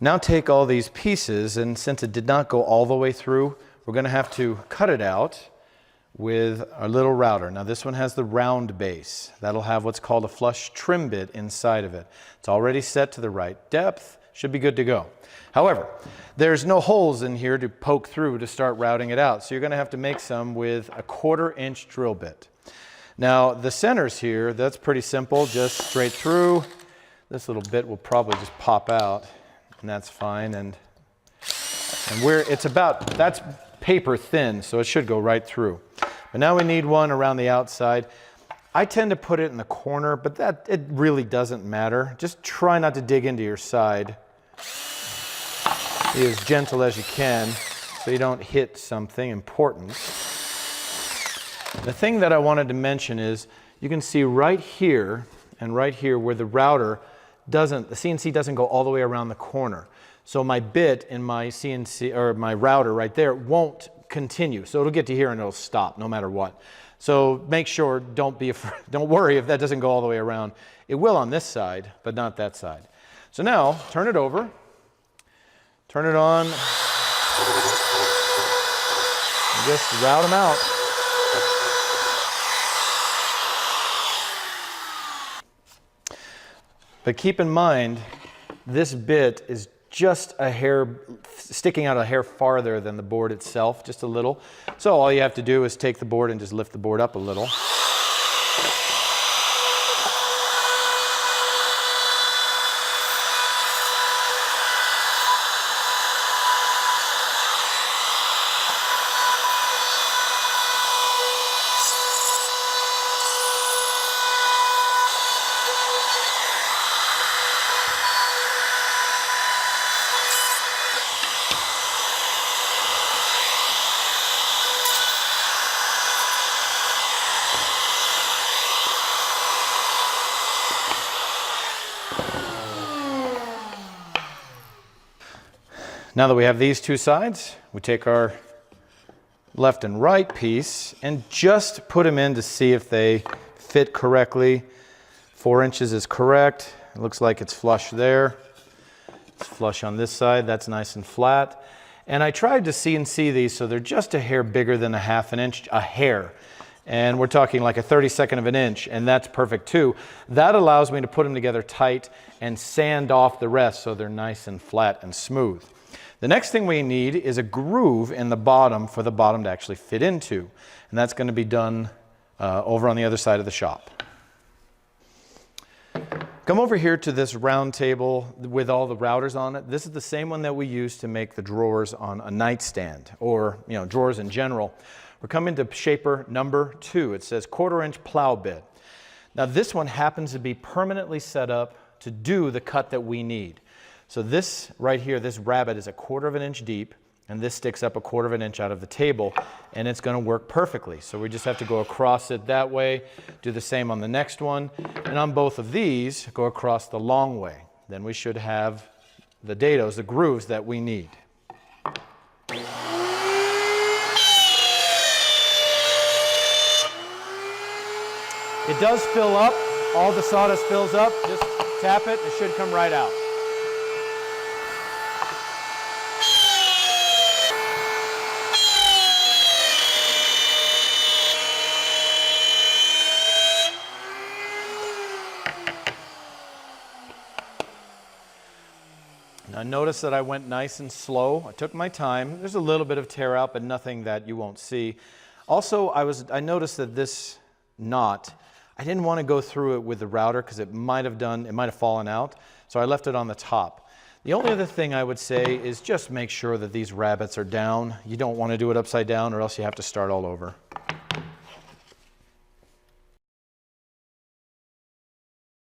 Now take all these pieces, and since it did not go all the way through, we're going to have to cut it out with our little router. Now this one has the round base. That'll have what's called a flush trim bit inside of it. It's already set to the right depth. Should be good to go. However, there's no holes in here to poke through to start routing it out. So you're going to have to make some with a 1/4 inch drill bit. Now the centers here, that's pretty simple, just straight through. This little bit will probably just pop out, and that's fine. And that's paper thin, so it should go right through. But now we need one around the outside. I tend to put it in the corner, but it really doesn't matter. Just try not to dig into your side. Be as gentle as you can so you don't hit something important. The thing that I wanted to mention is you can see right here and right here where the CNC doesn't go all the way around the corner. So my bit in my CNC, or my router right there, won't continue. So it'll get to here and it'll stop no matter what. So make sure, don't worry if that doesn't go all the way around. It will on this side, but not that side. So now, turn it over, turn it on, and just route them out. But keep in mind, this bit is just a hair, sticking out a hair farther than the board itself, just a little. So all you have to do is take the board and just lift the board up a little. Now that we have these two sides, we take our left and right piece and just put them in to see if they fit correctly. 4 inches is correct. It looks like it's flush there. It's flush on this side. That's nice and flat. And I tried to CNC these so they're just a hair bigger than 1/2 inch, a hair. And we're talking like a 32nd of an inch, and that's perfect too. That allows me to put them together tight and sand off the rest so they're nice and flat and smooth. The next thing we need is a groove in the bottom for the bottom to actually fit into. And that's going to be done over on the other side of the shop. Come over here to this round table with all the routers on it. This is the same one that we use to make the drawers on a nightstand, or drawers in general. We're coming to shaper number 2. It says 1/4 inch plow bit. Now this one happens to be permanently set up to do the cut that we need. So this right here, this rabbet is a 1/4 inch deep, and this sticks up a 1/4 inch out of the table, and it's going to work perfectly. So we just have to go across it that way, do the same on the next one, and on both of these, go across the long way. Then we should have the dados, the grooves that we need. It does fill up. All the sawdust fills up. Just tap it, it should come right out. Now notice that I went nice and slow. I took my time. There's a little bit of tear out, but nothing that you won't see. Also, I noticed that this knot, I didn't want to go through it with the router because it might have fallen out. So I left it on the top. The only other thing I would say is just make sure that these rabbets are down. You don't want to do it upside down or else you have to start all over.